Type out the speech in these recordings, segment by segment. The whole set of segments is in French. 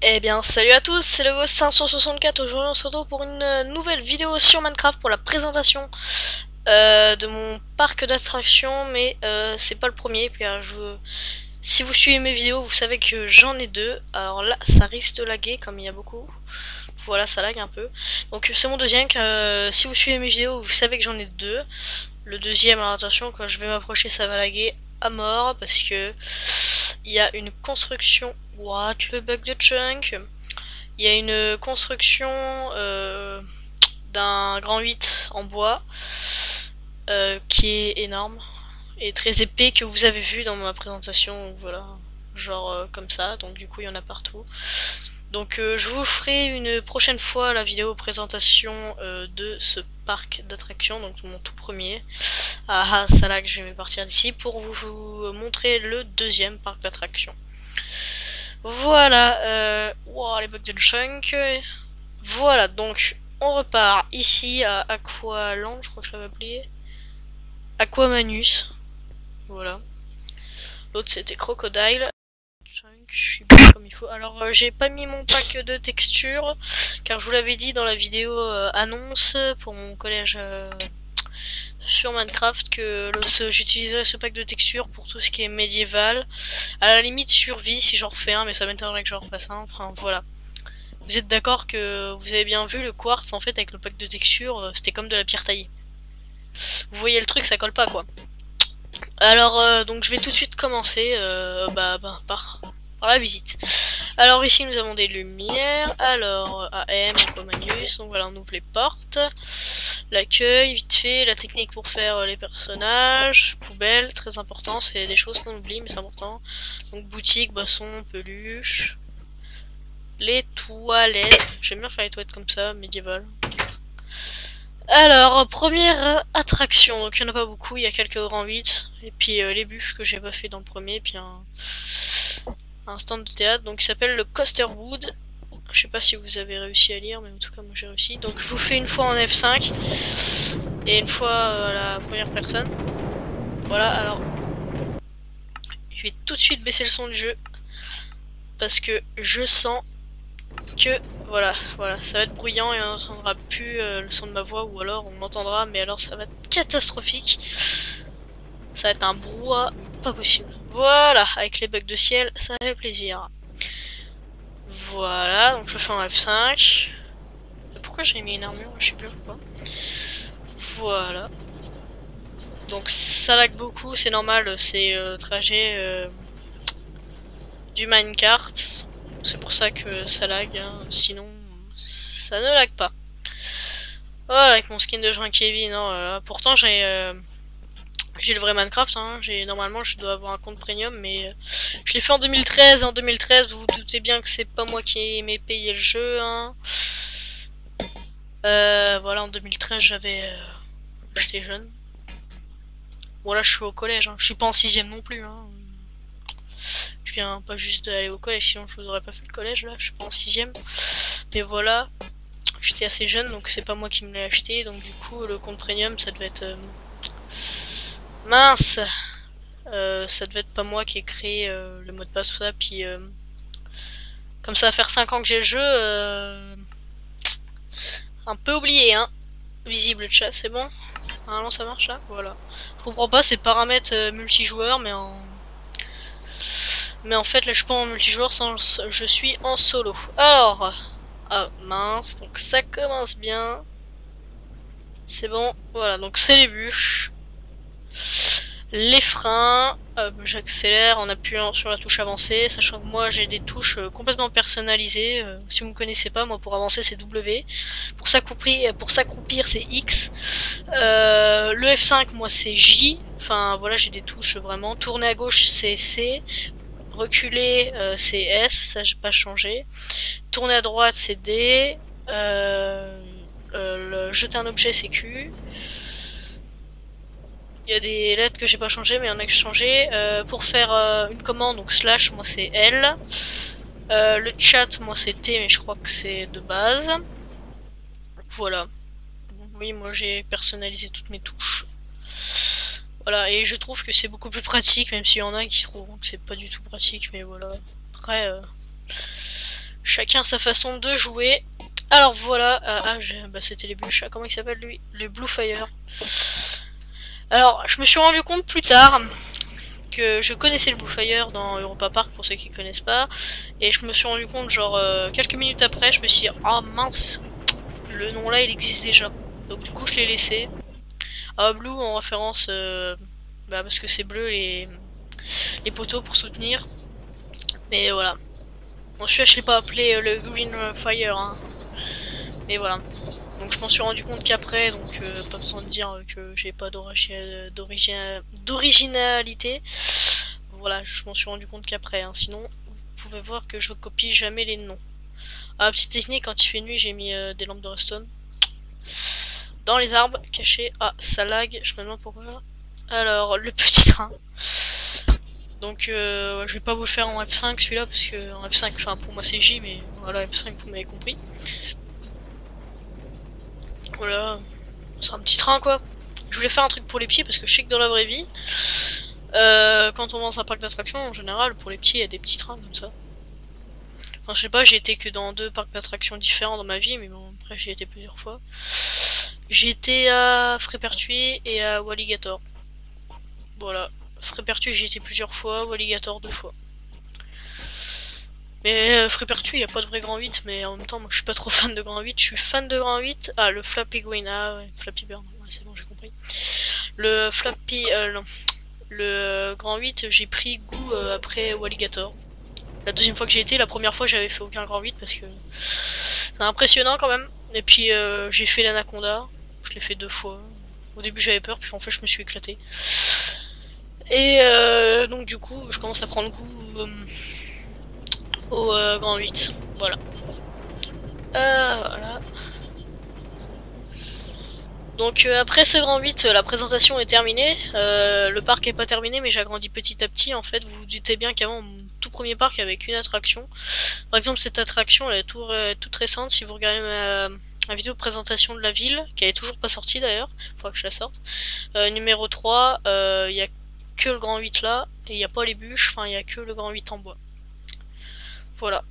Eh bien, salut à tous, c'est le Ghost 564. Aujourd'hui, on se retrouve pour une nouvelle vidéo sur Minecraft pour la présentation de mon parc d'attractions. Mais c'est pas le premier, car si vous suivez mes vidéos, vous savez que j'en ai deux. Alors là, ça risque de laguer, comme il y a beaucoup. Voilà, ça lag un peu. Donc c'est mon deuxième. Si vous suivez mes vidéos, vous savez que j'en ai deux. Le deuxième, alors attention, quand je vais m'approcher, ça va laguer à mort parce que il y a une construction. What, le bug de chunk? Il y a une construction d'un grand 8 en bois qui est énorme et très épais, que vous avez vu dans ma présentation. Voilà, genre comme ça. Donc du coup il y en a partout. Donc je vous ferai une prochaine fois la vidéo présentation de ce parc d'attractions, donc mon tout premier. Ah, ça là que je vais partir d'ici pour vous montrer le deuxième parc d'attractions. Voilà, wow, les bugs de chunk. Voilà, donc on repart ici à Aqualand, je crois que je l'avais appelé. Aquamanus. Voilà. L'autre c'était Crocodile. Je suis bien comme il faut. Alors j'ai pas mis mon pack de textures, car je vous l'avais dit dans la vidéo annonce pour mon collège sur Minecraft que j'utiliserais ce pack de textures pour tout ce qui est médiéval. À la limite survie si j'en refais un, mais ça m'étonnerait que j'en refasse un. Enfin voilà. Vous êtes d'accord que vous avez bien vu le quartz en fait avec le pack de texture, c'était comme de la pierre taillée. Vous voyez le truc, ça colle pas quoi. Alors donc je vais tout de suite commencer par la visite. Alors ici nous avons des lumières, alors AM, Aquamanus, donc voilà on ouvre les portes, l'accueil vite fait, la technique pour faire les personnages, poubelle, très important, c'est des choses qu'on oublie mais c'est important. Donc boutique, boisson, peluche, les toilettes, j'aime bien faire les toilettes comme ça, médiéval. Alors, première attraction, donc il n'y en a pas beaucoup, il y a quelques grands 8, et puis les bûches que j'ai pas fait dans le premier, puis un stand de théâtre, donc il s'appelle le Coaster Wood. Je sais pas si vous avez réussi à lire, mais en tout cas moi j'ai réussi. Donc je vous fais une fois en F5, et une fois à la première personne. Voilà, alors je vais tout de suite baisser le son du jeu, parce que je sens que voilà, ça va être bruyant et on n'entendra plus le son de ma voix, ou alors on m'entendra, mais alors ça va être catastrophique. Ça va être un brouhaha pas possible. Voilà, avec les bugs de ciel, ça fait plaisir. Voilà, donc je le fais en F5. Pourquoi j'ai mis une armure? Je sais plus pourquoi. Voilà. Donc ça lag beaucoup, c'est normal, c'est le trajet du minecart. C'est pour ça que ça lag, hein. Sinon ça ne lag pas. Voilà, avec mon skin de Jean Kevin, hein, pourtant j'ai le vrai Minecraft, hein. Normalement je dois avoir un compte premium, mais je l'ai fait en 2013. En 2013, vous vous doutez bien que c'est pas moi qui m'ai payé le jeu, hein. Voilà, en 2013 j'étais jeune. Bon là je suis au collège, hein. Je suis pas en 6ème non plus, hein. Je viens pas juste d'aller au collège, sinon je vous aurais pas fait le collège là, je suis pas en 6ème. Mais voilà, j'étais assez jeune, donc c'est pas moi qui me l'ai acheté, donc du coup le compte premium ça devait être... mince, ça devait être pas moi qui ai créé le mot de passe, tout ça, puis comme ça va faire 5 ans que j'ai le jeu, un peu oublié, hein. Visible le chat, c'est bon? Normalement ça marche là? Voilà. Je comprends pas ces paramètres multijoueurs, mais en fait là je suis pas en multijoueur, je suis en solo. Alors, ah mince, donc ça commence bien. C'est bon, voilà, donc c'est les bûches. Les freins, j'accélère en appuyant sur la touche avancée, sachant que moi j'ai des touches complètement personnalisées. Si vous me connaissez pas, moi pour avancer c'est W, pour s'accroupir c'est X, le F5 moi c'est J, enfin voilà j'ai des touches vraiment. Tourner à gauche c'est C, reculer c'est S, ça j'ai pas changé. Tourner à droite c'est D, jeter un objet c'est Q. Il y a des lettres que j'ai pas changé, mais il y en a que j'ai changé. Pour faire une commande, donc slash, moi c'est L. Le chat, moi c'est T, mais je crois que c'est de base. Voilà. Oui, moi j'ai personnalisé toutes mes touches. Voilà, et je trouve que c'est beaucoup plus pratique, même s'il y en a qui trouvent que c'est pas du tout pratique, mais voilà. Après, Chacun sa façon de jouer. Alors voilà, bah, c'était les bûches. Comment il s'appelle lui? Le Blue Fire. Alors, je me suis rendu compte plus tard que je connaissais le Blue Fire dans Europa Park pour ceux qui connaissent pas. Et je me suis rendu compte, genre, quelques minutes après, je me suis dit, ah mince, le nom là il existe déjà. Donc du coup, je l'ai laissé. Blue en référence, bah, parce que c'est bleu les poteaux pour soutenir. Mais voilà. Bon, celui-là, je l'ai pas appelé le Green Fire, hein. Mais voilà. Donc je m'en suis rendu compte qu'après, donc pas besoin de dire que j'ai pas d'originalité. Voilà, je m'en suis rendu compte qu'après, hein. Sinon, vous pouvez voir que je copie jamais les noms. Ah, petite technique, quand il fait nuit, j'ai mis des lampes de redstone dans les arbres cachés. Ah, ça lag, je me demande pourquoi. Alors, le petit train. Donc je vais pas vous le faire en F5 celui-là parce que en F5, enfin pour moi c'est J, mais voilà, F5 vous m'avez compris. Voilà, c'est un petit train quoi. Je voulais faire un truc pour les pieds parce que je sais que dans la vraie vie, quand on va dans un parc d'attractions en général, pour les pieds il y a des petits trains comme ça. Enfin je sais pas, j'ai été que dans 2 parcs d'attractions différents dans ma vie, mais bon après j'ai été plusieurs fois. J'ai été à Frépertuis et à Walligator. Voilà. Frépertuis j'y étais plusieurs fois, Walligator 2 fois. Mais Frépertuis il n'y a pas de vrai grand 8, mais en même temps moi je suis pas trop fan de grand 8, je suis fan de grand 8. Ah le Flappy Green, ah ouais, Flappy Bird, ouais, c'est bon j'ai compris. Le Flappy, non. Le grand 8 j'ai pris goût après Walligator. La deuxième fois que j'ai été, la première fois j'avais fait aucun grand 8 parce que c'est impressionnant quand même. Et puis j'ai fait l'Anaconda, je l'ai fait 2 fois. Au début j'avais peur, puis en fait je me suis éclaté. Et donc du coup je commence à prendre goût au grand 8. Voilà. Voilà. Donc après ce grand 8, la présentation est terminée. Le parc est pas terminé, mais j'agrandis petit à petit. En fait, vous vous doutez bien qu'avant, mon tout premier parc avait qu'une attraction. Par exemple, cette attraction, elle est toute récente. Si vous regardez ma vidéo de présentation de la ville, qui est toujours pas sortie d'ailleurs, faudra que je la sorte. Numéro 3, il y a que le grand 8 là, et il n'y a pas les bûches, enfin il y a que le grand 8 en bois. Voilà.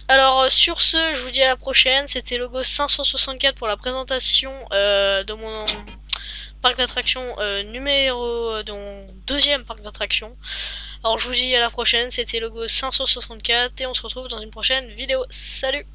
Alors sur ce, je vous dis à la prochaine, c'était Logo 564 pour la présentation de mon parc d'attractions de mon deuxième parc d'attractions. Alors je vous dis à la prochaine, c'était Logo 564 et on se retrouve dans une prochaine vidéo. Salut!